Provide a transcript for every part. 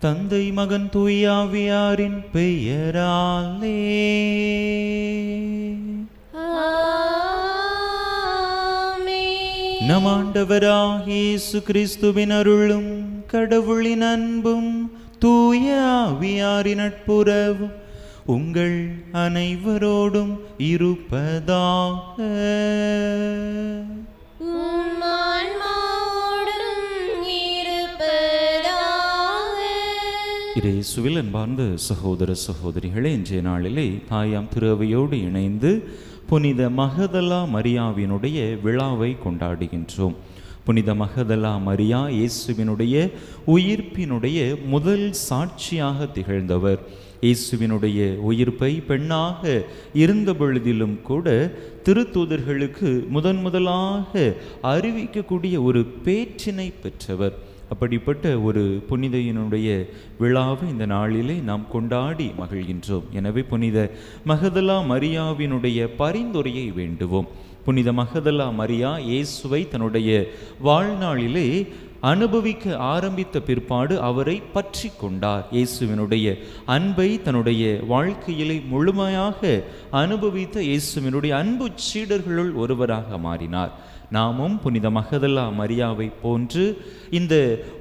தந்தை மகன் தூயாவியாரின் பெயராலே. நம் ஆண்டவராகிய இயேசு கிறிஸ்துவின் அருளும் கடவுளின் அன்பும் தூய ஆவியாரின் நட்புறவும் உங்கள் அனைவரோடும் இருப்பதாக. இயேசுவில் அன்பார்ந்த சகோதர சகோதரிகளே, இன்றைய நாளிலே தாயாம் திருவையோடு இணைந்து புனித மகதலா மரியாவினுடைய விழாவை கொண்டாடுகின்றோம். புனித மகதலா மரியா இயேசுவினுடைய உயிர்ப்பினுடைய முதல் சாட்சியாக திகழ்ந்தவர். இயேசுவினுடைய உயிர்ப்பை பெண்ணாக இருந்த பொழுதிலும் கூட திருத்தூதர்களுக்கு முதலாக அறிவிக்கக்கூடிய ஒரு பேற்றினை பெற்றவர். அப்படிப்பட்ட ஒரு புனிதையினுடைய விழாவை இந்த நாளிலே நாம் கொண்டாடி மகிழ்கின்றோம். எனவே புனித மகதலா மரியாவினுடைய பரிந்துரையை வேண்டுவோம். புனித மகதலா மரியா இயேசுவை தன்னுடைய வாழ்நாளிலே அனுபவிக்க ஆரம்பித்த பிற்பாடு அவரை பற்றி கொண்டார். இயேசுவினுடைய அன்பை தன்னுடைய வாழ்க்கையிலே முழுமையாக அனுபவித்த இயேசுவினுடைய அன்பு சீடர்களுள் ஒருவராக மாறினார். நாமும் புனித மகதலா மரியாவை போன்று இந்த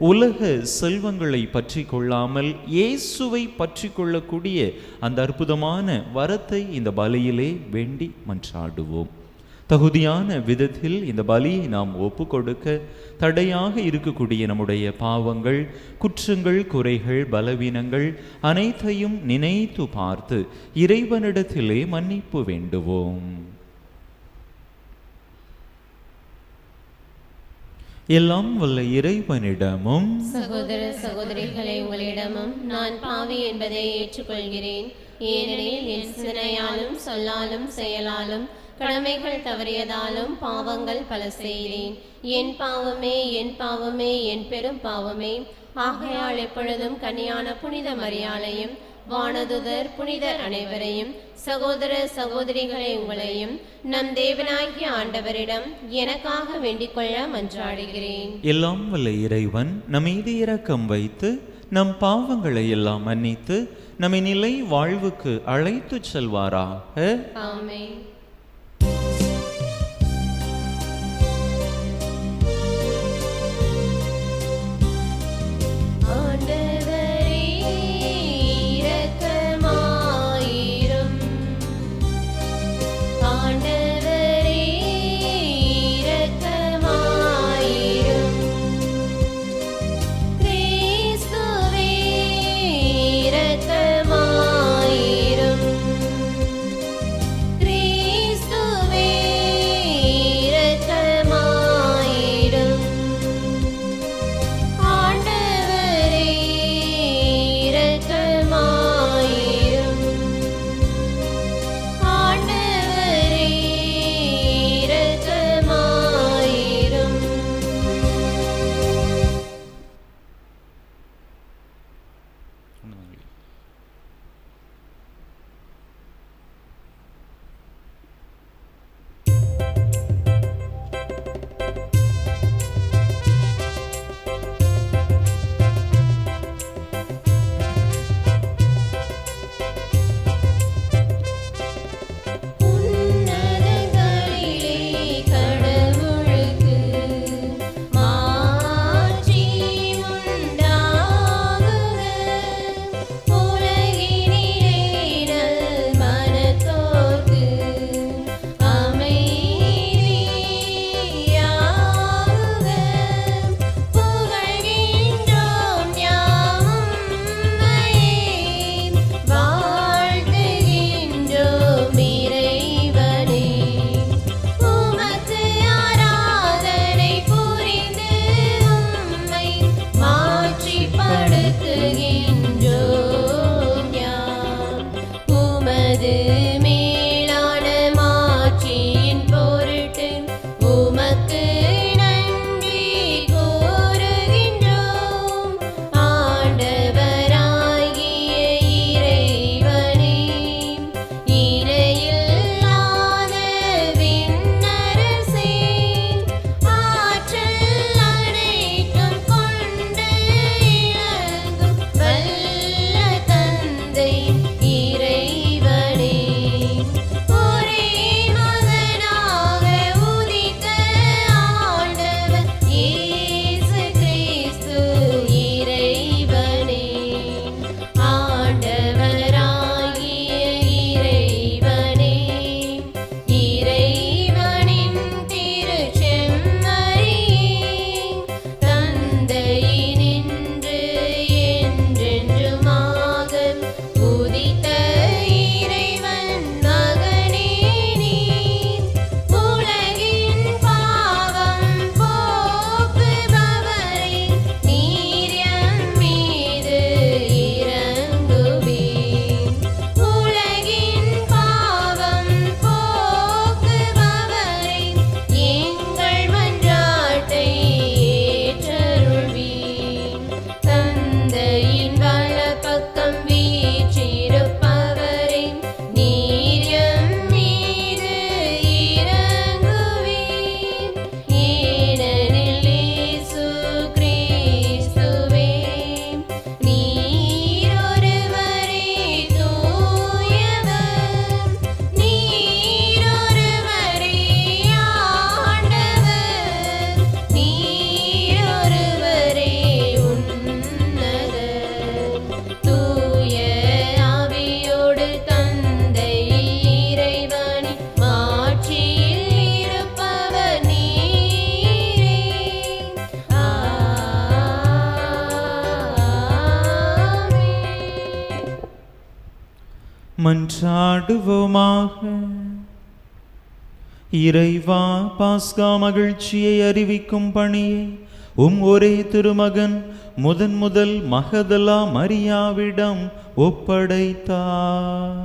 உலக செல்வங்களை பற்றி கொள்ளாமல் இயேசுவை பற்றி கொள்ளக்கூடிய அந்த அற்புதமான வரத்தை இந்த பலியிலே வேண்டி மன்றாடுவோம். தகுதியான விதத்தில் இந்த பலியை நாம் ஒப்பு கொடுக்க தடையாக இருக்கக்கூடிய நம்முடைய பாவங்கள், குற்றங்கள், குறைகள், பலவீனங்கள் அனைத்தையும் நினைத்து பார்த்து இறைவனிடத்திலே மன்னிப்பு வேண்டுவோம். எல்லாம் வல்ல இறைவனிடமும் சகோதர சகோதரிகளை உங்களிடமும் நான் பாவி என்பதை ஏற்றுக்கொள்கிறேன். ஏனெனில் என் சிந்தனையாலும் சொல்லாலும் செயலாலும் கடமைகள் தவறியதாலும் பாவங்கள் பல செய்தேன். என் பாவமே என் பாவமே என் பெரும் பாவமே. ஆகையால் எப்பொழுதும் கன்னியான புனித மரியாளையும் வானதுதர் புனிதர் அனைவரையும் சகோதர சகோதரிகளை உங்களையும் நம் தேவனாகிய ஆண்டவரிடம் எனக்காக வேண்டிக் கொள்ள மன்றாடுகிறேன். எல்லாம் வல்ல இறைவன் நம்மீது இரக்கம் வைத்து நம் பாவங்களை எல்லாம் மன்னித்து நம்மை நிலை வாழ்வுக்கு அழைத்து செல்வாராக. ஆமென். Cristo மன்றாடுவோமாக. இறைவா, பாஸ்கா மகிழ்ச்சியை அறிவிக்கும் பணியை ஒரே திருமகன் முதல் மகதலா மரியாவிடம் ஒப்படைத்தார்.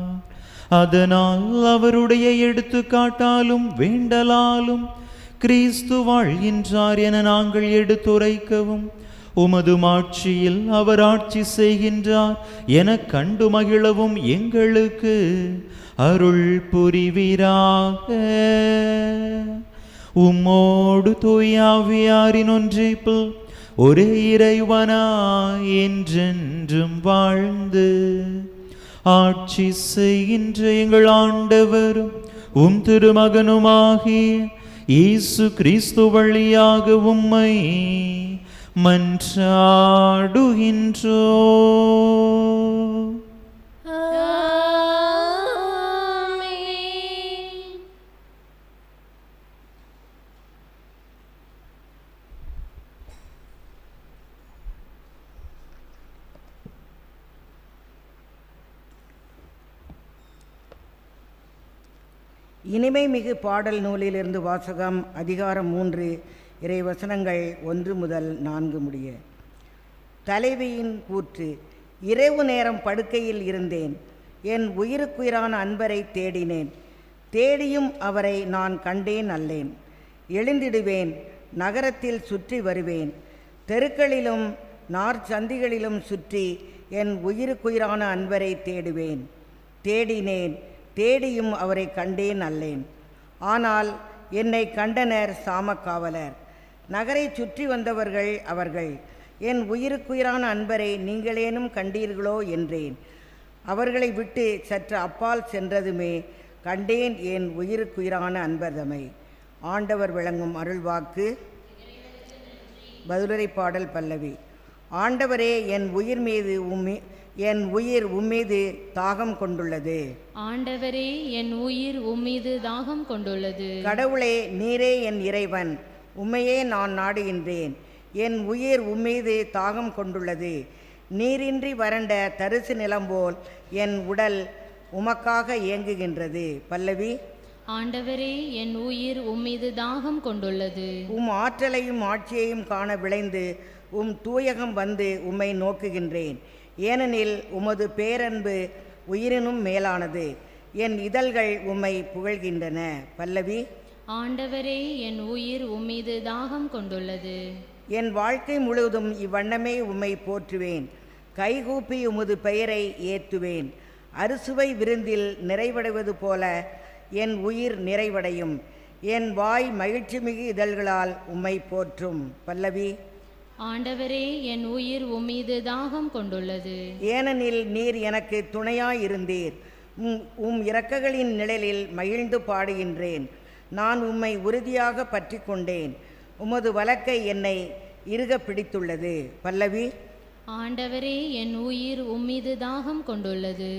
அதனால் அவருடைய எடுத்துக்காட்டாலும் வேண்டலாலும் கிறிஸ்து வாழ்கின்றார் என நாங்கள் எடுத்துரைக்கவும், உமது மாட்சியில் அவர் ஆட்சி செய்கின்றார் என கண்டு மகிழவும் எங்களுக்கு அருள் புரிவீராக. உம்மோடு தூயாவியாரின் ஒன்றிப்பில் ஒரே இறைவனாய் என்றென்றும் வாழ்ந்து ஆட்சி செய்கின்ற எங்கள் ஆண்டவரும் திருமகனுமாகிய இயேசு கிறிஸ்து வழியாக உம்மை மன்றாடுகின்றோம். இனிமை மிகு பாடல் நூலிலிருந்து வாசகம். அதிகாரம் 3, இறைவசனங்கள் 1 முதல் 4 முடிய. தலைவியின் கூற்று. இரவு நேரம் படுக்கையில் இருந்தேன், என் உயிருக்குயிரான அன்பரை தேடினேன். தேடியும் அவரை நான் கண்டேன் அல்லேன். எழுந்திடுவேன், நகரத்தில் சுற்றி வருவேன், தெருக்களிலும் நார்ச்சந்திகளிலும் சுற்றி என் உயிருக்குயிரான அன்பரை தேடுவேன். தேடினேன், தேடியும் அவரை கண்டேன் அல்லேன். ஆனால் என்னை கண்டனர் சாமக்காவலர், நகரை சுற்றி வந்தவர்கள் அவர்கள். என் உயிருக்குயிரான அன்பரை நீங்களேனும் கண்டீர்களோ என்றேன். அவர்களை விட்டு சற்று அப்பால் சென்றதுமே கண்டேன் என் உயிருக்குயிரான அன்பர்தமை. ஆண்டவர் விளங்கும் அருள்வாக்கு. பதிலுரை பாடல் பல்லவி. ஆண்டவரே, என் உயிர் உம்மீது தாகம் கொண்டுள்ளது. ஆண்டவரே, என் உயிர் உம்மீது தாகம் கொண்டுள்ளது. கடவுளே, நீரே என் இறைவன், உம்மையே நான் நாடுகின்றேன். என் உயிர் உம்மீது தாகம் கொண்டுள்ளது. நீரின்றி வறண்ட தரிசு நிலம்போல் என் உடல் உமக்காக ஏங்குகின்றது. பல்லவி. ஆண்டவரே, என் உயிர் உம்மீது தாகம் கொண்டுள்ளது. உம் ஆற்றலையும் ஆட்சியையும் காண விளைந்து உம் தூயகம் வந்து உம்மை நோக்குகின்றேன். ஏனெனில் உமது பேரன்பு உயிரினும் மேலானது. என் இதழ்கள் உம்மை புகழ்கின்றன. பல்லவி. ஆண்டவரே, என் உயிர் உம்மீது தாகம் கொண்டுள்ளது. என் வாழ்க்கை முழுவதும் இவ்வண்ணமே உம்மை போற்றுவேன். கைகூப்பி உமது பெயரை ஏத்துவேன். அறுசுவை விருந்தில் நிறைவடைவது போல என் உயிர் நிறைவடையும். என் வாய் மகிழ்ச்சிமிகு இதழ்களால் உம்மை போற்றும். பல்லவி. ஆண்டவரே, என் உயிர் உம்மீது தாகம் கொண்டுள்ளது. ஏனெனில் நீர் எனக்கு துணையாயிருந்தீர். உம் இரக்கங்களின் நிழலில் மகிழ்ந்து பாடுகின்றேன். நான் உம்மை உறுதியாக பற்றி கொண்டேன். உமது வலக்கை என்னை இறுக பிடித்துள்ளது. பல்லவி. ஆண்டவரே, என் உயிர் உம்மீது தாகம் கொண்டுள்ளது.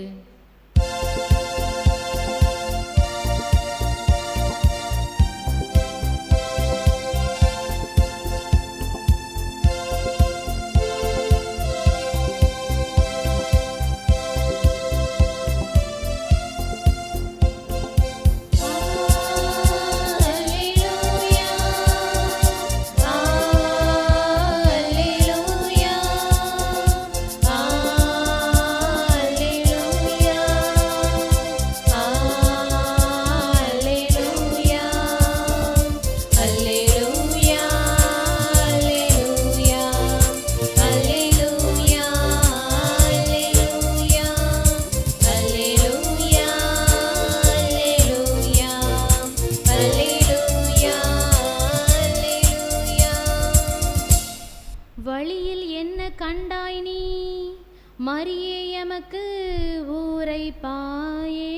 வழியில் என்ன கண்டாய் நீ, மரியே எமக்கு ஊரைப்பாயே.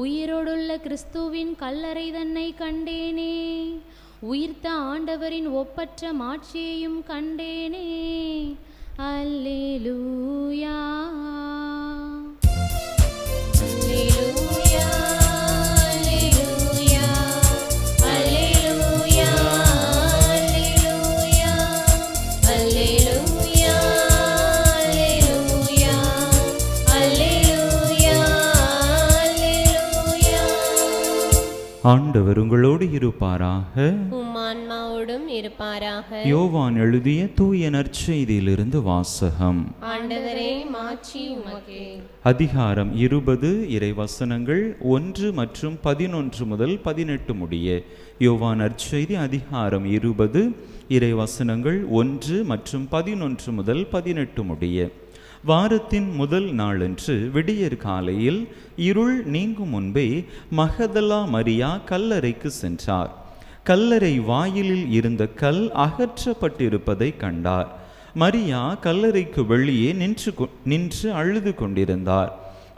உயிரோடுள்ள கிறிஸ்துவின் கல்லறை தன்னை கண்டேனே. உயிர்த்த ஆண்டவரின் ஒப்பற்ற மாட்சியையும் கண்டேனே. அல்லேலூயா. Alleluia. ஆண்டவர் உங்களோடு இருப்பாராக. உம் ஆன்மாவோடும் இருப்பாராக. யோவான் எழுதிய தூய நற்செய்தியிலிருந்து வாசகம். ஆண்டவரே, மாட்சி உமக்கே. அதிகாரம் 20, இறைவசனங்கள் 1 மற்றும் 11 முதல் 18 முடிய. யோவான் நற்செய்தி அதிகாரம் 20, இறைவசனங்கள் 1 மற்றும் 11 முதல் 18 முடிய. வாரத்தின் முதல் நாளன்று விடியற் காலையில் இருள் நீங்கும் முன்பே மகதலா மரியா கல்லறைக்கு சென்றார். கல்லறை வாயிலில் இருந்த கல் அகற்றப்பட்டிருப்பதை கண்டார். மரியா கல்லறைக்கு வெளியே நின்று அழுது கொண்டிருந்தார்.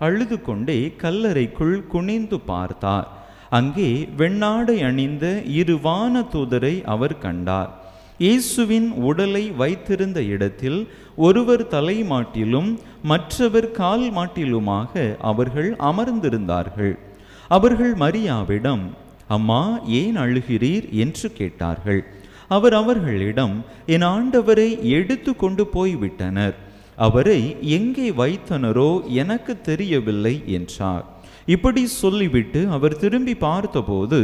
அழுது கொண்டே கல்லறைக்குள் குனிந்து பார்த்தார். அங்கே வெண்ணாடை அணிந்த 2 வான தூதரை அவர் கண்டார். இயேசுவின் உடலை வைத்திருந்த இடத்தில் ஒருவர் தலைமாட்டிலும் மற்றவர் கால் மாட்டிலுமாக அவர்கள் அமர்ந்திருந்தார்கள். அவர்கள் மரியாவிடம், அம்மா, ஏன் அழுகிறீர் என்று கேட்டார்கள். அவர் அவர்களிடம், என் ஆண்டவரை எடுத்து கொண்டு போய்விட்டனர். அவரை எங்கே வைத்தனரோ எனக்கு தெரியவில்லை என்றார். இப்படி சொல்லிவிட்டு அவர் திரும்பி பார்த்தபோது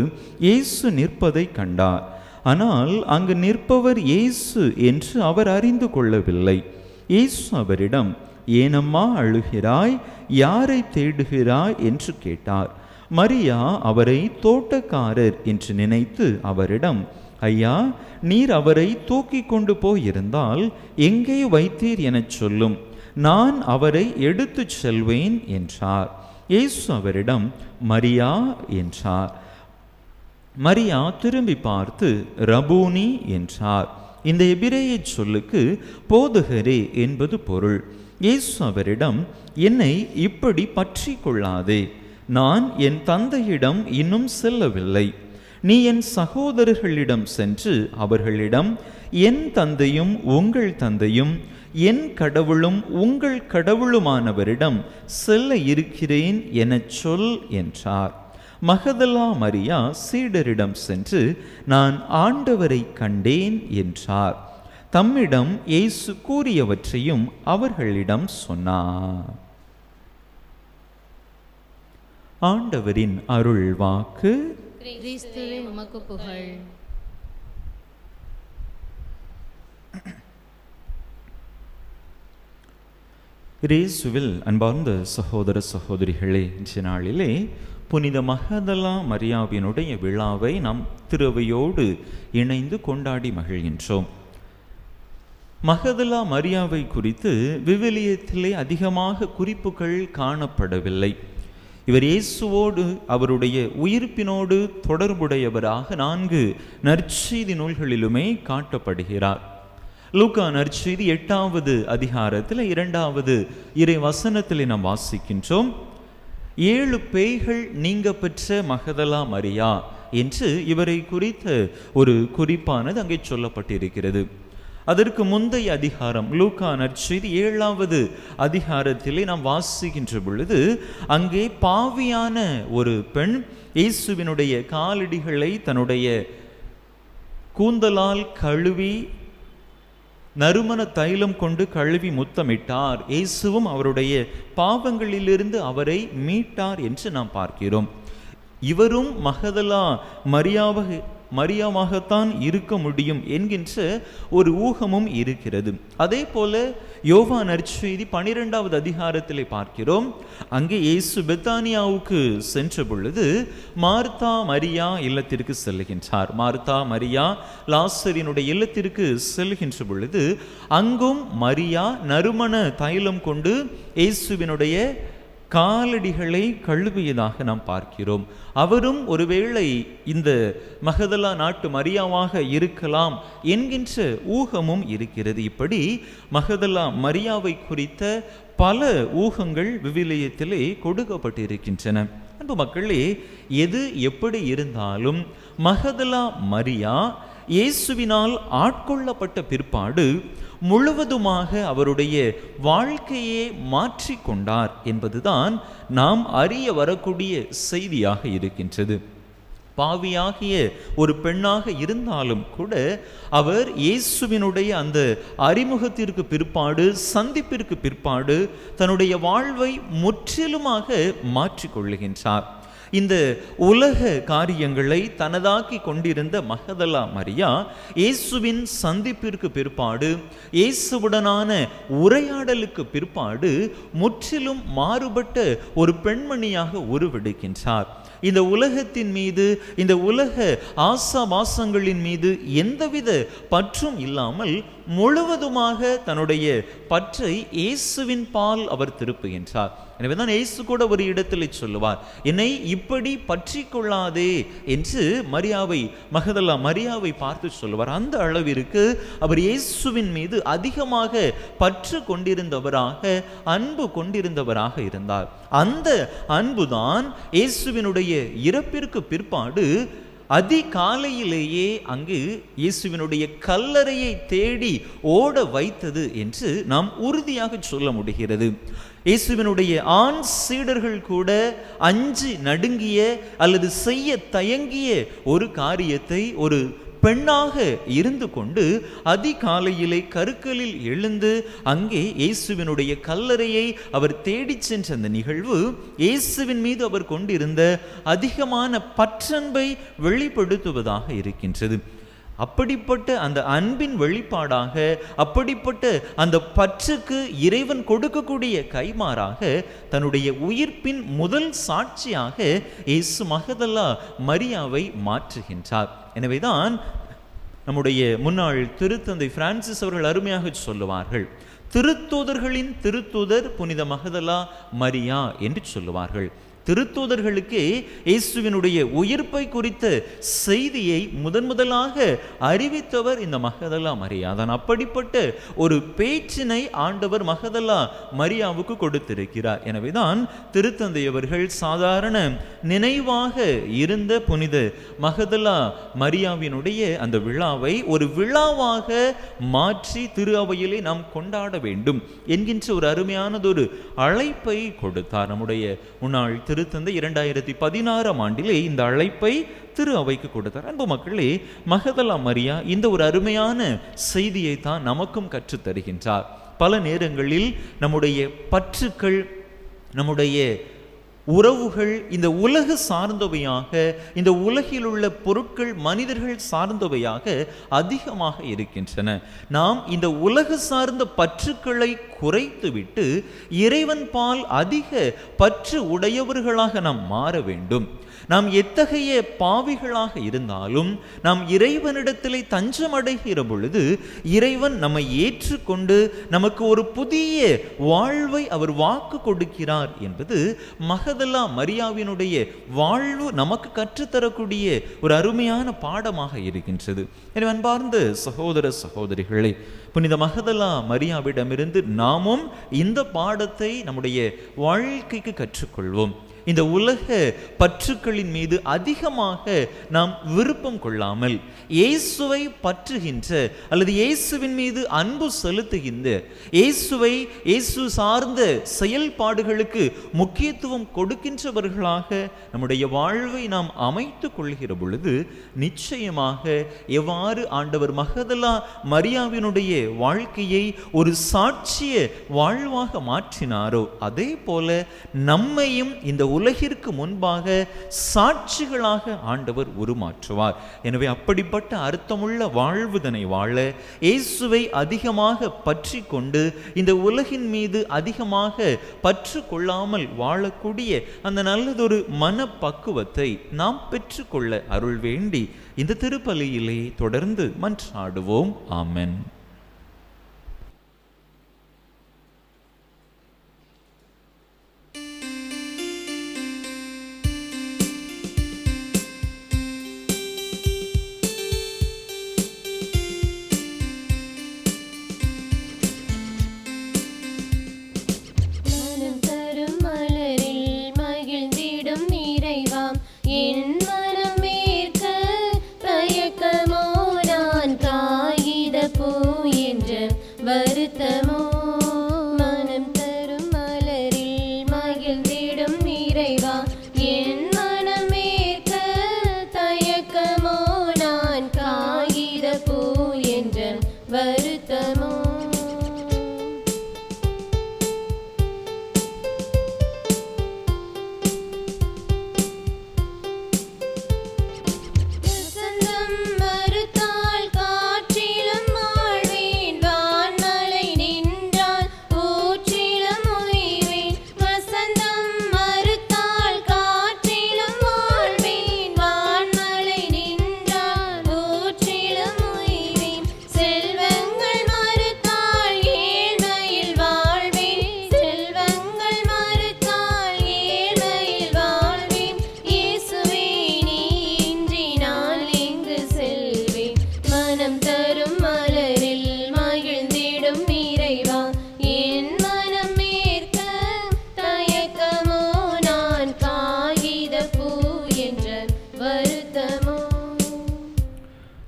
இயேசு நிற்பதை கண்டார். ஆனால் அங்கு நிற்பவர் இயேசு என்று அவர் அறிந்து கொள்ளவில்லை. இயேசு அவரிடம், ஏனம்மா அழுகிறாய்? யாரை தேடுகிறாய் என்று கேட்டார். மரியா அவரை தோட்டக்காரர் என்று நினைத்து அவரிடம், ஐயா, நீர் அவரை தூக்கி கொண்டு போயிருந்தால் எங்கே வைத்தீர் எனச் சொல்லும், நான் அவரை எடுத்துச் செல்வேன் என்றார். இயேசு அவரிடம், மரியா என்றார். மரியா திரும்பி பார்த்து ரபூனி என்றார். இந்த எபிரேய சொல்லுக்கு போதகரே என்பது பொருள். இயேசு அவரிடம், என்னை இப்படி பற்றி கொள்ளாதே, நான் என் தந்தையிடம் இன்னும் செல்லவில்லை. நீ என் சகோதரர்களிடம் சென்று அவர்களிடம், என் தந்தையும் உங்கள் தந்தையும் என் கடவுளும் உங்கள் கடவுளுமானவரிடம் செல்ல இருக்கிறேன் எனச் சொல் என்றார். மகதலா மரியா சீடரிடம் சென்று, நான் ஆண்டவரை கண்டேன் என்றார். தம்மிடம் இயேசு கூறியவற்றையும் அவர்களிடம் சொன்னார். ஆண்டவரின் அருள் வாக்கு. கிறிஸ்துவே உமக்கு புகழ். இயேசுவில் அன்பார்ந்த சகோதர சகோதரிகளே, இன்றைய நாளிலே புனித மகதலா மரியாவினுடைய விழாவை நாம் திருவையோடு இணைந்து கொண்டாடி மகிழ்கின்றோம். மகதலா மரியாவை குறித்து விவிலியத்திலே அதிகமாக குறிப்புகள் காணப்படவில்லை. இவர் இயேசுவோடு அவருடைய உயிர்ப்பினோடு தொடர்புடையவராக 4 நற்செய்தி நூல்களிலுமே காட்டப்படுகிறார். லூக்கா நற்செய்தி 8வது அதிகாரத்தில் 2வது இறை வசனத்தில் நாம் வாசிக்கின்றோம், 7 பேய்கள் நீங்க பெற்ற மகதலா மரியா என்று இவரை குறித்த ஒரு குறிப்பானது அங்கே சொல்லப்பட்டிருக்கிறது. அதற்கு முந்தைய அதிகாரம் லூக்கா நற்செய்தி 7வது அதிகாரத்திலே நாம் வாசிக்கின்ற பொழுது அங்கே பாவியான ஒரு பெண் இயேசுவினுடைய காலடிகளை தன்னுடைய கூந்தலால் கழுவி நறுமண தைலம் கொண்டு கழுவி முத்தமிட்டார். இயேசுவும் அவருடைய பாவங்களிலிருந்து அவரை மீட்டார் என்று நாம் பார்க்கிறோம். இவரும் மகதலா மரியாவாகத்தான் இருக்க முடியும் என்கின்ற ஒரு ஊகமும் இருக்கிறது. அதே போல யோவான் நற்செய்தி 12வது அதிகாரத்திலே பார்க்கிறோம். அங்கே இயேசு பெத்தானியாவுக்கு சென்ற பொழுது மார்த்தா மரியா இல்லத்திற்கு செல்லுகின்றார். மார்த்தா மரியா லாசரினுடைய இல்லத்திற்கு செல்கின்ற பொழுது அங்கும் மரியா நறுமண தைலம் கொண்டு இயேசுவினுடைய காலடிகளை கழுவியதாக நாம் பார்க்கிறோம். அவரும் ஒருவேளை இந்த மகதலா நாட்டு மரியாவாக இருக்கலாம் என்கின்ற ஊகமும் இருக்கிறது. இப்படி மகதலா மரியாவை குறித்த பல ஊகங்கள் விவிலியத்திலே கொடுக்கப்பட்டிருக்கின்றன. அன்பு மக்களே, எது எப்படி இருந்தாலும் மகதலா மரியா இயேசுவினால் ஆட்கொள்ளப்பட்ட பிற்பாடு முழுவதுமாக அவருடைய வாழ்க்கையே மாற்றிக்கொண்டார் என்பதுதான் நாம் அறிய வரக்கூடிய செய்தியாக இருக்கின்றது. பாவியாகிய ஒரு பெண்ணாக இருந்தாலும் கூட அவர் இயேசுவினுடைய அந்த அறிமுகத்திற்கு பிற்பாடு, சந்திப்பிற்கு பிற்பாடு தன்னுடைய வாழ்வை முற்றிலுமாக மாற்றிக்கொள்ளுகின்றார். இந்த உலக காரியங்களை தனதாக்கி கொண்டிருந்த மகதலா மரியா இயேசுவின் சந்திப்பிற்கு பிற்பாடு, இயேசுவுடனான உரையாடலுக்கு பிற்பாடு முற்றிலும் மாறுபட்ட ஒரு பெண்மணியாக உருவெடுக்கின்றார். இந்த உலகத்தின் மீது, இந்த உலக ஆசாபாசங்களின் மீது எந்தவித பற்றும் இல்லாமல் முழுவதுமாக தன்னுடைய பற்றை இயேசுவின் பால் அவர் திருப்புகின்றார். எனவேதான் இயேசு கூட ஒரு இடத்தில் சொல்லுவார், என்னை இப்படி பற்றி கொள்ளாதே என்று மகதலா மரியாவை பார்த்து சொல்லுவார். அந்த அளவிற்கு அவர் இயேசுவின் மீது அதிகமாக பற்று கொண்டிருந்தவராக, அன்பு கொண்டிருந்தவராக இருந்தார். அந்த அன்புதான் இயேசுவினுடைய இறப்பிற்கு பிற்பாடு அதிகாலையிலேயே அங்கு இயேசுவினுடைய கல்லறையை தேடி ஓட வைத்தது என்று நாம் உறுதியாக சொல்ல முடிகிறது. இயேசுவினுடைய ஆண் சீடர்கள் கூட அஞ்சு நடுங்கிய அல்லது செய்ய தயங்கிய ஒரு காரியத்தை ஒரு பெண்ணாக இருந்து கொண்டு அதிகாலையிலே கருக்கலில் எழுந்து அங்கே இயேசுவினுடைய கல்லறையை அவர் தேடி சென்ற அந்த நிகழ்வு இயேசுவின் மீது அவர் கொண்டிருந்த அதிகமான பற்றன்பை வெளிப்படுத்துவதாக இருக்கின்றது. அப்படிப்பட்ட அந்த அன்பின் வெளிப்பாடாக, அப்படிப்பட்ட அந்த பற்றுக்கு இறைவன் கொடுக்கக்கூடிய கைமாறாக தன்னுடைய உயிர்ப்பின் முதல் சாட்சியாக இயேசு மகதலா மரியாவை மாற்றுகின்றார். எனவேதான் நம்முடைய முன்னாள் திருத்தந்தை பிரான்சிஸ் அவர்கள் அருமையாக சொல்லுவார்கள், திருத்தூதர்களின் திருத்தூதர் புனித மகதலா மரியா என்று சொல்லுவார்கள். திருத்தூதர்களுக்கு இயேசுவினுடைய உயிர்ப்பை குறித்த செய்தியை முதலாக அறிவித்தவர் இந்த மகதலா மரியா தான். அப்படிப்பட்ட ஒரு பேச்சினை ஆண்டவர் மகதலா மரியாவுக்கு கொடுத்திருக்கிறார். எனவேதான் திருத்தந்தையவர்கள் சாதாரண நினைவாக இருந்த புனித மகதலா மரியாவினுடைய அந்த விழாவை ஒரு விழாவாக மாற்றி திரு அவையிலே நாம் கொண்டாட வேண்டும் என்கின்ற ஒரு அருமையானதொரு அழைப்பை கொடுத்தார். நம்முடைய முன்னாள் திருத்தந்தை 2016 ஆண்டிலே இந்த அழைப்பை திரு அவைக்கு கொடுத்தார். அன்பு மக்களே, மகதலா மரியா இந்த ஒரு அருமையான செய்தியை தான் நமக்கும் கற்றுத் தருகின்றார். பல நேரங்களில் நம்முடைய பற்றுக்கள், நம்முடைய உறவுகள் இந்த உலக சார்ந்தவையாக, இந்த உலகில் உள்ள பொருட்கள் மனிதர்கள் சார்ந்தவையாக அதிகமாக இருக்கின்றன. நாம் இந்த உலக சார்ந்த பற்றுக்களை குறைத்துவிட்டு இறைவன் பால் அதிக பற்று உடையவர்களாக நாம் மாற வேண்டும். நாம் எத்தகைய பாவிகளாக இருந்தாலும் நாம் இறைவனிடத்திலே தஞ்சமடைகிற பொழுது இறைவன் நம்மை ஏற்றுக்கொண்டு நமக்கு ஒரு புதிய வாழ்வை அவர் வாக்கு கொடுக்கிறார் என்பது மகதலா மரியாவினுடைய வாழ்வு நமக்கு கற்றுத்தரக்கூடிய ஒரு அருமையான பாடமாக இருக்கின்றது. எனவே அன்பார்ந்த சகோதர சகோதரிகளே, புனித மகதலா மரியாவிடமிருந்து நாமும் இந்த பாடத்தை நம்முடைய வாழ்க்கைக்கு கற்றுக்கொள்வோம். இந்த உலக பற்றுக்களின் மீது அதிகமாக நாம் விருப்பம் கொள்ளாமல் இயேசுவை பற்றுகின்ற அல்லது இயேசுவின் மீது அன்பு செலுத்துகின்ற, இயேசு சார்ந்த செயல்பாடுகளுக்கு முக்கியத்துவம் கொடுக்கின்றவர்களாக நம்முடைய வாழ்வை நாம் அமைத்து கொள்கிற பொழுது நிச்சயமாக எவ்வாறு ஆண்டவர் மகதலா மரியாவினுடைய வாழ்க்கையை ஒரு சாட்சிய வாழ்வாக மாற்றினாரோ அதே போல நம்மையும் இந்த உலகிற்கு முன்பாக சாட்சிகளாக ஆண்டவர் உருமாற்றுவார். எனவே அப்படிப்பட்ட அர்த்தமுள்ள வாழ்வுதனை வாழ இயேசுவை அதிகமாக பற்றி கொண்டு இந்த உலகின் மீது அதிகமாக பற்று கொள்ளாமல் வாழக்கூடிய அந்த நல்லதொரு மனப்பக்குவத்தை நாம் பெற்றுக்கொள்ள அருள் வேண்டி இந்த திருப்பலியிலே தொடர்ந்து மன்றாடுவோம். ஆமென். என் மனம் ஏற்க தயக்கமோ நான் காகித பூ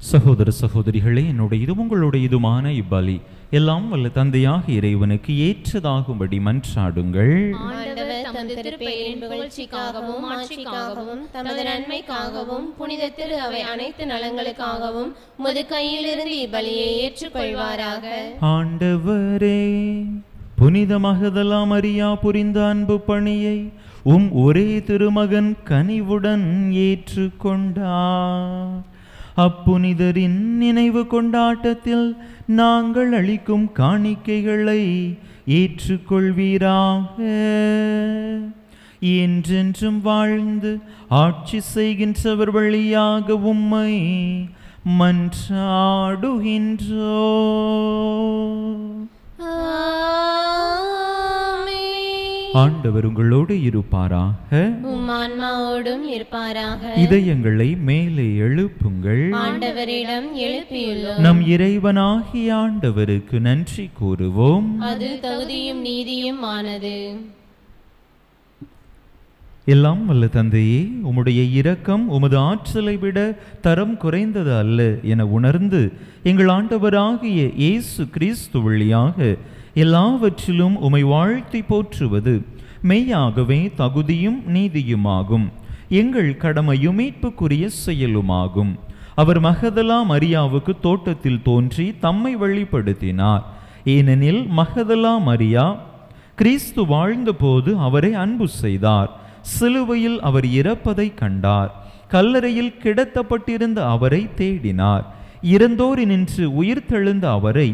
சகோதர சகோதரிகளே, என்னுடைய இது உங்களுடைய இதுமான இப்பலி எல்லாம் வல்ல தந்தையாக இறைவனுக்கு ஏற்றதாகும்படி மன்றாடுங்கள். ஆண்டவர் தமது திருப்பெயரின் புகழ்ச்சிக்காகவும் ஆட்சிக்காகவும் தமது நன்மைக்காகவும் புனித திரு அவை அனைத்து நலங்களுக்காகவும் உமது கையிலிருந்து இப்பலியை ஏற்றுக்கொள்வாராக. ஆண்டவரே, புனித மகதலா மரியா புரிந்த அன்பு பணியை ஒரே திருமகன் கனிவுடன் ஏற்றுக்கொண்டார். அப்புனிதரின் நினைவு கொண்டாட்டத்தில் நாங்கள் அளிக்கும் காணிக்கைகளை ஏற்றுக்கொள்வீராக. என்றென்றும் வாழ்ந்து ஆட்சி செய்கின்றவர் வழியாக உம்மை மன்றாடுகின்றோ. ஆண்டவர் உங்களோடு இருப்பாராக. உம் ஆன்மாவோடும் இருப்பாராக. இதயங்களை மேலே எழுப்புங்கள். ஆண்டவரிடம் எழுப்பியுள்ளோம். நம் இறைவனாகிய ஆண்டவருக்கு நன்றி கூறுவோம். அது தகுதியும் நீதியும் ஆனது. எல்லாம் வல்ல தந்தையே, உம்முடைய இரக்கம் உமது ஆற்றலை விட தரம் குறைந்தது அல்ல என உணர்ந்து எங்கள் ஆண்டவராகிய இயேசு கிறிஸ்து வழியாக எல்லாவற்றிலும் உமை வாழ்த்தி போற்றுவது மெய்யாகவே தகுதியும் நீதியுமாகும். எங்கள் கடமையும் மீட்புக்குரிய செயலுமாகும். அவர் மகதலா மரியாவுக்கு தோட்டத்தில் தோன்றி தம்மை வெளிப்படுத்தினார். ஏனெனில் மகதலா மரியா கிறிஸ்து வாழ்ந்தபோது அவரை அன்பு செய்தார். சிலுவையில் அவர் இறப்பதை கண்டார். கல்லறையில் கிடத்தப்பட்டிருந்த அவரை தேடினார். இறந்தோரினின்று உயிர்த்தெழுந்த அவரை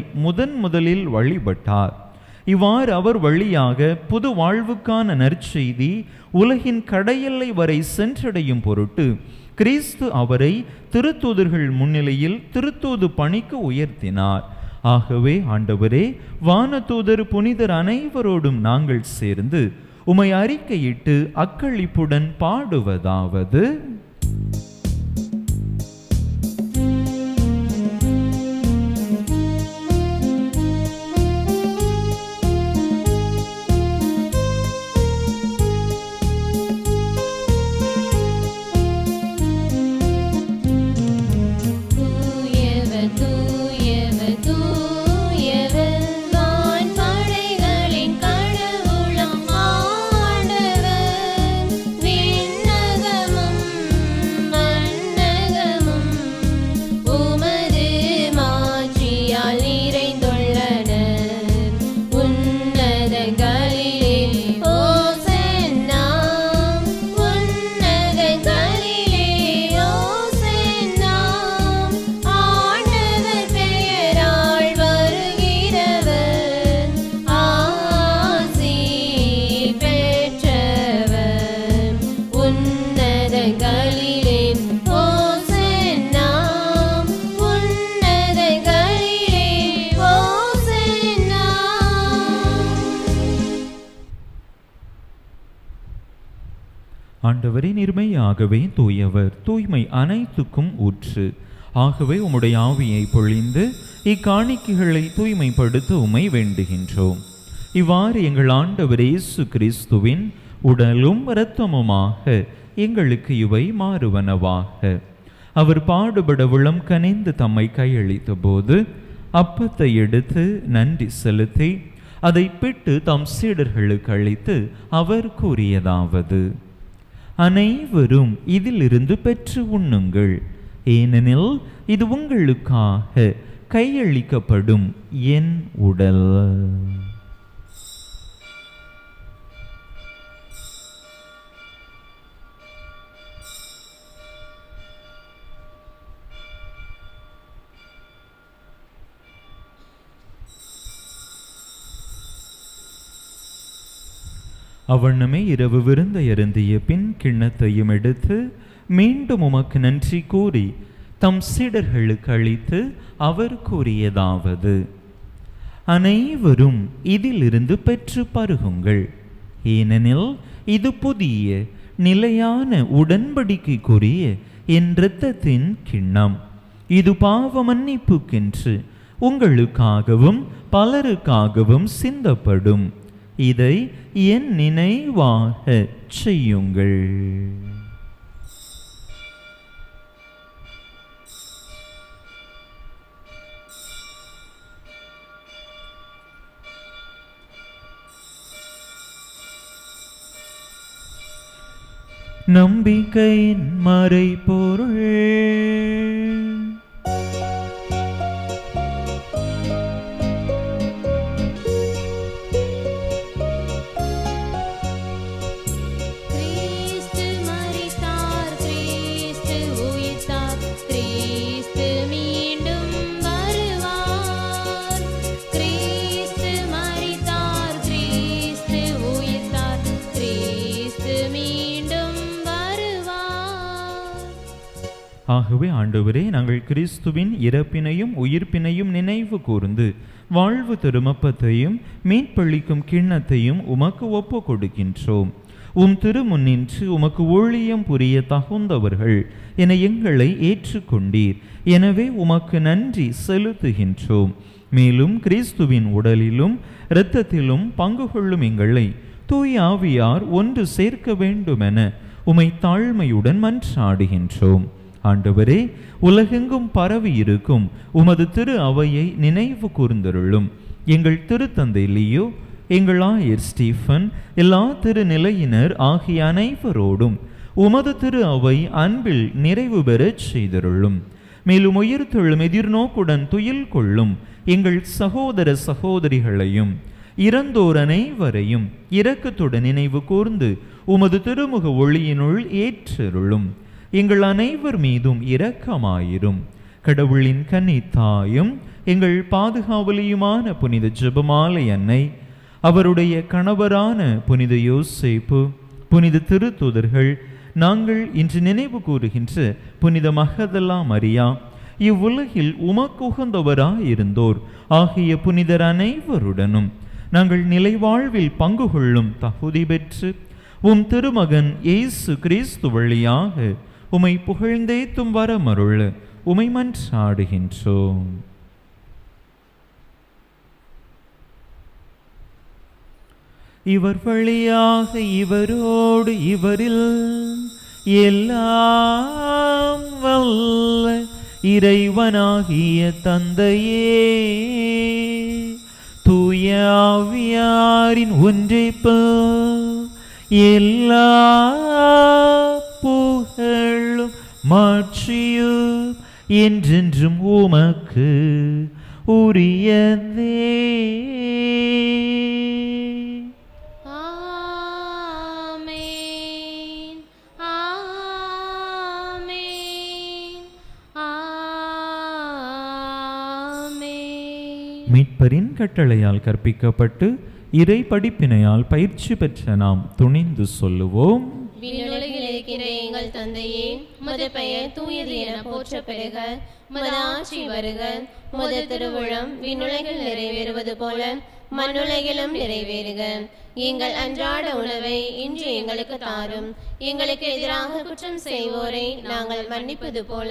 முதலில் வழிபட்டார். இவ்வாறு அவர் வழியாக புது வாழ்வுக்கான நற்செய்தி உலகின் கடையெல்லை வரை சென்றடையும் பொருட்டு கிறிஸ்து அவரை திருத்தூதர்கள் முன்னிலையில் திருத்தூது பணிக்கு உயர்த்தினார். ஆகவே ஆண்டவரே, வானதூதர் புனிதர் அனைவரோடும் நாங்கள் சேர்ந்து உமை அறிக்கையிட்டு அக்களிப்புடன் பாடுவதாவது: ஆண்டவரே, நிர்மையாகவே தூயவர், தூய்மை அனைத்துக்கும் ஊற்று. ஆகவே உம்முடைய ஆவியை பொழிந்து இக்காணிக்கைகளை தூய்மைப்படுத்த உம்மை வேண்டுகின்றோம். இவ்வாறு எங்கள் ஆண்டவர் இயேசு கிறிஸ்துவின் உடலும் இரத்தமுமாக எங்களுக்கு இவை மாறுவனவாக. அவர் பாடுபட உளம் கனிந்து தம்மை கையளித்த போது அப்பத்தை எடுத்து நன்றி செலுத்தி அதை பிட்டு தம் சீடர்களுக்கு அளித்து அவர் கூறியதாவது: அனைவரும் இதிலிருந்து பெற்று உண்ணுங்கள். ஏனெனில் இது உங்களுக்காக கையளிக்கப்படும் என் உடல். அவ்வண்ணமே இரவு விருந்தை அருந்திய பின் கிண்ணத்தையும் எடுத்து மீண்டும் உமக்கு நன்றி கூறி தம் சீடர்களுக்கு அளித்து அவர் கூறியதாவது: அனைவரும் இதிலிருந்து பெற்று பருகுங்கள். ஏனெனில் இது புதிய நிலையான உடன்படிக்கைக்குரிய என் இரத்தத்தின் கிண்ணம். இது பாவ மன்னிப்புக்கென்று உங்களுக்காகவும் பலருக்காகவும் சிந்தப்படும். இதை என் நினைவாக செய்யுங்கள். நம்பிக்கையின் மறைபொருள். கிறிஸ்து மரித்தார், கிறிஸ்து உயிர்த்தார், கிறிஸ்து மீண்டும் வருவார். கிறிஸ்து மரித்தார், கிறிஸ்து உயிர்த்தார், கிறிஸ்து மீண்டும் வருவார். ஆகவே ஆண்டவரே, நாங்கள் கிறிஸ்துவின் இறப்பினையும் உயிர்ப்பினையும் நினைவு கூர்ந்து வாழ்வு திருமப்பத்தையும் மீட்பளிக்கும் கிண்ணத்தையும் உமக்கு ஒப்பு கொடுக்கின்றோம். உம் திருமுன்னின்று உமக்கு ஊழியம் புரிய தகுந்தவர்கள் என எங்களை ஏற்றுக்கொண்டீர். எனவே உமக்கு நன்றி செலுத்துகின்றோம். மேலும் கிறிஸ்துவின் உடலிலும் இரத்தத்திலும் பங்கு கொள்ளும் எங்களை தூய ஆவியார் ஒன்று சேர்க்க வேண்டுமென உமை தாழ்மையுடன் மன்றாடுகின்றோம். ஆண்டவரே, உலகெங்கும் பரவி இருக்கும் உமது திரு அவையை நினைவு கூர்ந்தருளும். எங்கள் திருத்தந்தை லியோ, எங்கள் ஆயர் ஸ்டீஃபன், எல்லா திருநிலையினர் ஆகிய அனைவரோடும் உமது திரு அவை அன்பில் நிறைவு பெறச் செய்தருளும். மேலும் உயிர்த்தெழும் எதிர்நோக்குடன் துயில் கொள்ளும் எங்கள் சகோதர சகோதரிகளையும் இறந்தோர் அனைவரையும் இரக்கத்துடன் நினைவு கூர்ந்து உமது திருமுக ஒளியினுள் ஏற்றருளும். எங்கள் அனைவர் மீதும் இரக்கமாயிரும். கடவுளின் கன்னித்தாயும் எங்கள் பாதுகாவலியுமான புனித ஜெபமாலை அன்னை, அவருடைய கணவரான புனித யோசேப்பு, புனித திருத்தூதர்கள், நாங்கள் இன்று நினைவு கூறுகின்ற புனித மகதலா மரியா, இவ்வுலகில் உமக்குகந்தவராயிருந்தோர் ஆகிய புனிதர் அனைவருடனும் நாங்கள் நிலைவாழ்வில் பங்கு கொள்ளும் தகுதி பெற்று உம் திருமகன் இயேசு கிறிஸ்து வழியாக உமை புகழ்ந்தேத்தும் வரமருள உமை மன்றாடுகின்றோம். இவர் வழியாக இவரோடு இவரில் எல்லாம் வல்ல இறைவனாகிய தந்தையே, தூய ஆவியாரின் ஒன்றிப்பில் எல்லா புகழும் மாட்சியும் என்றென்றும் உமக்கு உரியதே. ஆமென், ஆமென், ஆமென். மீட்பரின் கட்டளையால் கற்பிக்கப்பட்டு இறை படிப்பினையால் பயிற்சி பெற்ற நாம் துணிந்து சொல்லுவோம். விண்ணுலகில் இருக்கிற எங்கள் தந்தையே, உமது பெயர் தூயது என போற்ற பெறுக. உமது ஆட்சி வருக. உமது திருவுளம் விண்ணுலகில் நிறைவேறுவது போல மண்ணுலகிலும் நிறைவேறுக. எங்கள் அன்றாட உணவை இன்று எங்களுக்கு தாரும். எங்களுக்கு எதிராக குற்றம் செய்வோரை நாங்கள் மன்னிப்பது போல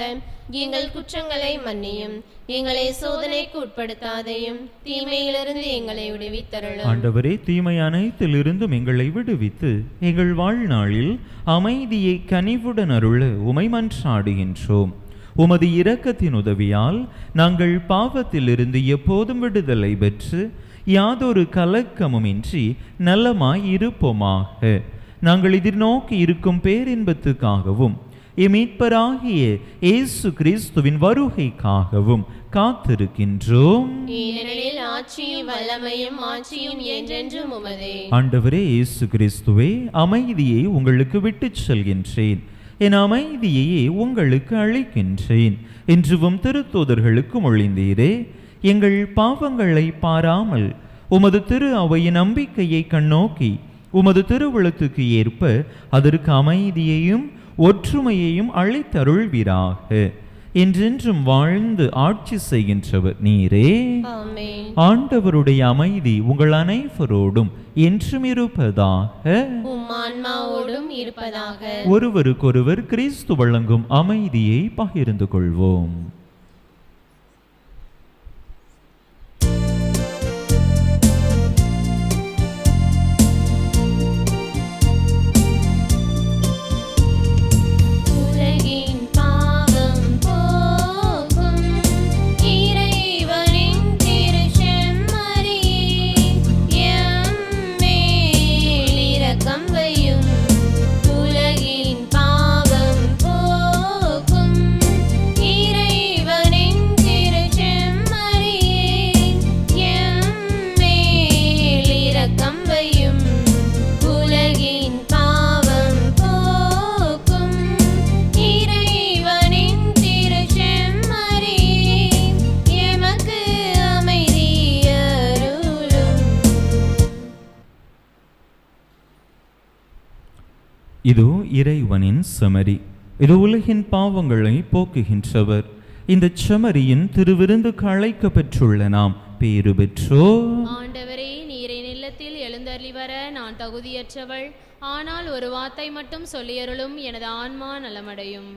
எங்கள் குற்றங்களை மன்னியும். எங்களை சோதனைக்கு உட்படுத்தாதையும் தீமையிலிருந்து எங்களை விடுவித்தருளும். ஆண்டவரே, தீமை அனைத்திலிருந்தும் எங்களை விடுவித்து எங்கள் வாழ்நாளில் அமைதியை கனிவுடன் அருள உமை மன்றாடுகின்றோம். உமது இரக்கத்தின் உதவியால் நாங்கள் பாவத்திலிருந்து எப்போதும் விடுதலை பெற்று யாதொரு கலக்கமுமின்றி நலமாய் இருப்போமாக. நாங்கள் எதிர்நோக்கி இருக்கும் பேரின்பத்துக்காகவும் மீட்பராகிய இயேசு கிறிஸ்துவின் வருகைக்காகவும் காத்திருக்கின்றோம். ஏனெனில் ஆட்சியும் வல்லமையும் மாட்சியும் என்றென்றும் உமதே. ஆண்டவரே இயேசு கிறிஸ்துவே, அமைதியை உங்களுக்கு விட்டுச் செல்கின்றேன், என் அமைதியையே உங்களுக்கு அளிக்கின்றேன் என்றும் திருத்தூதர்களுக்கு மொழிந்தீரே. எங்கள் பாவங்களை பாராமல் உமது திரு அவையின் நம்பிக்கையை கண்ணோக்கி உமது திருவுளத்துக்கு ஏற்ப அதற்கு அமைதியையும் ஒற்றுமையையும் அளித்தருள்வீராக. என்றென்றும் வாழ்ந்து ஆட்சி செய்கின்றவர் நீரே. ஆமென். ஆண்டவருடைய அமைதி உங்கள் அனைவரோடும் என்றும் இருப்பதாக. உம் ஆன்மாவோடும் இருப்பதாக. ஒருவருக்கொருவர் கிறிஸ்து வழங்கும் அமைதியை பகிர்ந்து கொள்வோம். உலகின் இதோ இறைவனின் செமரி, இது உலகின் பாவங்களை போக்குகின்றவர். இந்த செமரியின் திருவிருந்துக்கு அழைக்க பெற்றுள்ள நாம் பேறு பெற்றோர். ஆண்டவரே, நீர் என் இல்லத்தில் எழுந்தருளி வர நான் தகுதியற்றவள். ஆனால் ஒரு வார்த்தை மட்டும் சொல்லியருளும், எனது ஆன்மா நலமடையும்.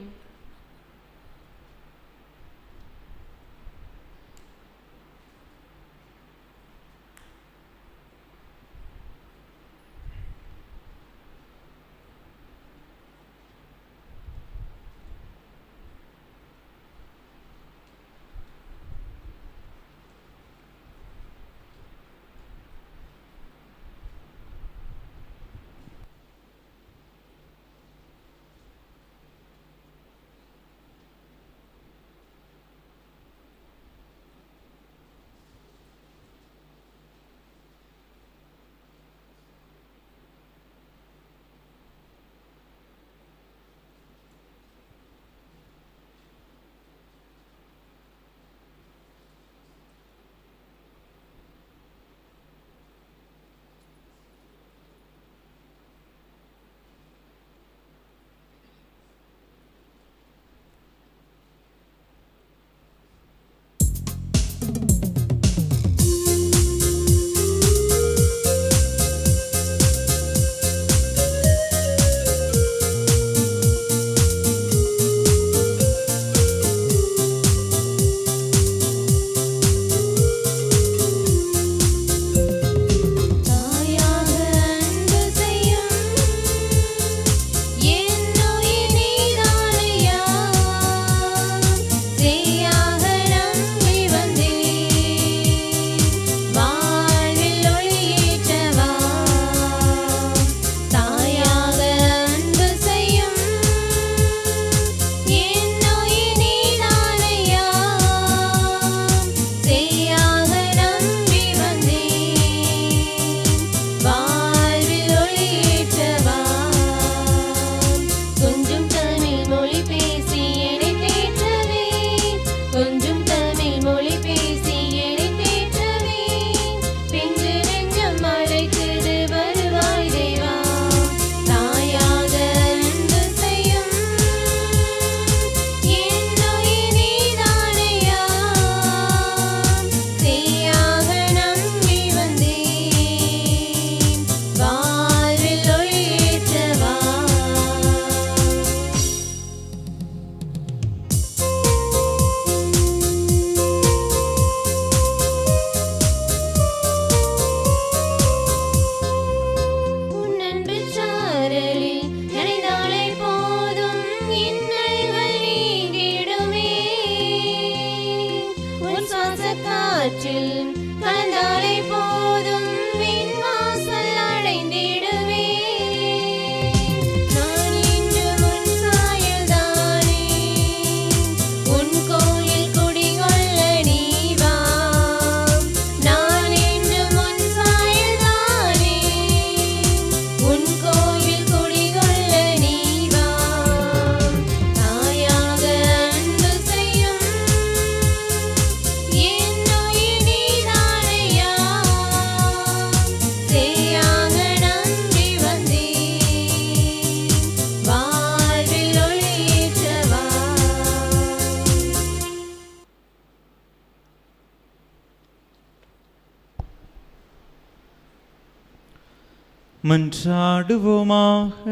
மன்றாடுவோமாக.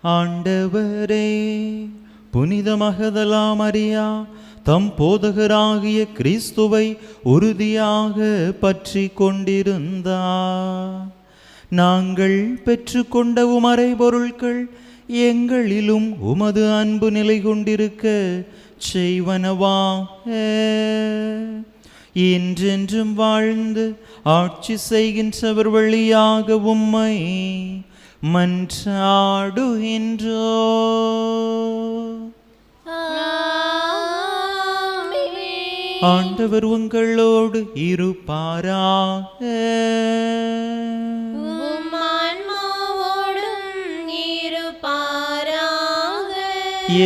ஆண்டவரே, புனித மகதலா மரியா தம் போதகராகிய கிறிஸ்துவை உறுதியாக பற்றி கொண்டிருந்தார். நாங்கள் பெற்றுக்கொண்ட உமறை பொருட்கள் எங்களிலும் உமது அன்பு நிலை கொண்டிருக்க செய்வனவாக. என்றென்றும் வாழ்ந்து ஆட்சி செய்கின்றவர் வழியாக உம்மை மன்றாடுகின்றோ. ஆண்டவர் உங்களோடு இருப்பாராக.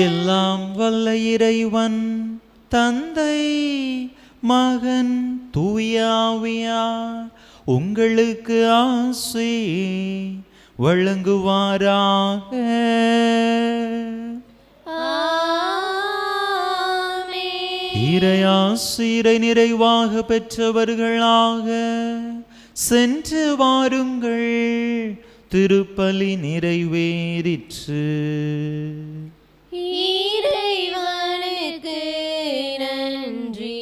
எல்லாம் வல்ல இறைவன் தந்தை மகன் தூய ஆவியார் உங்களுக்கு ஆசி வழங்குவாராக. இறையாசிரை நிறைவாக பெற்றவர்களாக சென்று வாருங்கள். திருப்பலி நிறைவேறிற்று. இறைவனுக்கு நன்றி.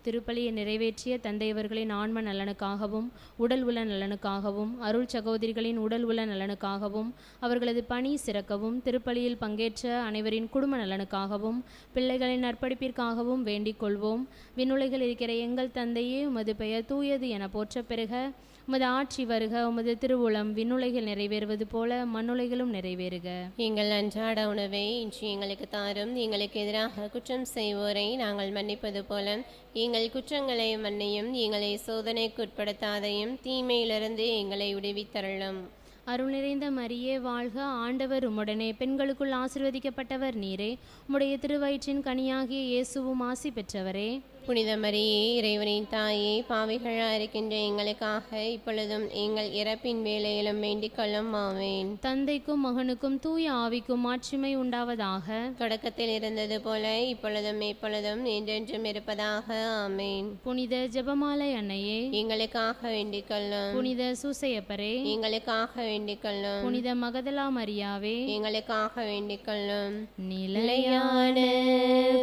திருப்பலியை நிறைவேற்றிய தந்தையவர்களின் ஆன்ம நலனுக்காகவும் உடல் உள்ள நலனுக்காகவும் அருள் சகோதரிகளின் உடல் உள்ள நலனுக்காகவும் அவர்களது பணி சிறக்கவும் திருப்பலியில் பங்கேற்ற அனைவரின் குடும்ப நலனுக்காகவும் பிள்ளைகளின் நற்படிப்பிற்காகவும் வேண்டிக் கொள்வோம். விண்ணுலகில் இருக்கிற எங்கள் தந்தையே, உமது பெயர் தூயது என போற்ற பெறுக. உமது ஆட்சி வருக. உமது திருவுளம் விண்ணுலகில் நிறைவேறுவது போல மண்ணுலகிலும் நிறைவேறுக. எங்கள் அன்றாட உணவை இன்று எங்களுக்கு தாரும். எங்களுக்கு எதிராக குற்றம் செய்வோரை நாங்கள் மன்னிப்பது போல எங்கள் குற்றங்களை மன்னியும். எங்களை சோதனைக்கு உட்படுத்தாதையும் தீமையிலிருந்து எங்களை விடுவித்தருளும். அருள் நிறைந்த மரியே வாழ்க. ஆண்டவர் உம்முடனே, பெண்களுக்குள் ஆசீர்வதிக்கப்பட்டவர் நீரே. உம்முடைய திருவயிற்றின் கனியாகிய இயேசுவும் ஆசி பெற்றவரே. புனித மரியே, இறைவனின் தாயே, பாவிகளாக இருக்கின்ற எங்களுக்காக இப்பொழுதும் எங்கள் இறப்பின் வேளையிலும் வேண்டிக் கொள்ளும். ஆமேன். தந்தைக்கும் மகனுக்கும் தூய ஆவிக்கும் மாட்சிமை உண்டாவதாக. தொடக்கத்தில் இருந்தது போல இப்பொழுதும் எப்பொழுதும் என்றென்றும் இருப்பதாக. ஆமேன். புனித ஜெபமாலை அன்னையே, எங்களுக்காக வேண்டிக் கொள்ளும். புனித சூசையப்பரே, எங்களுக்காக வேண்டிக் கொள்ளும். புனித மகதலா மரியாவே, எங்களுக்காக வேண்டிக் கொள்ளும். நிலையான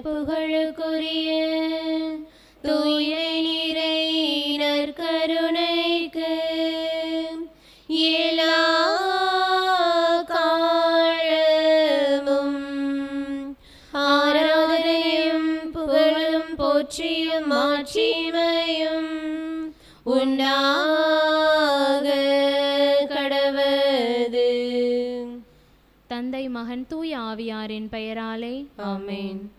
புகழுக்குரிய தூய நீரை நற்கருணைக்கு எல்லா காலமும் ஆராதனையும் புகழும் போற்றியும் மாட்சிமையும் உண்டாக கடவது. தந்தை மகன் தூய ஆவியாரின் பெயராலே. ஆமென்.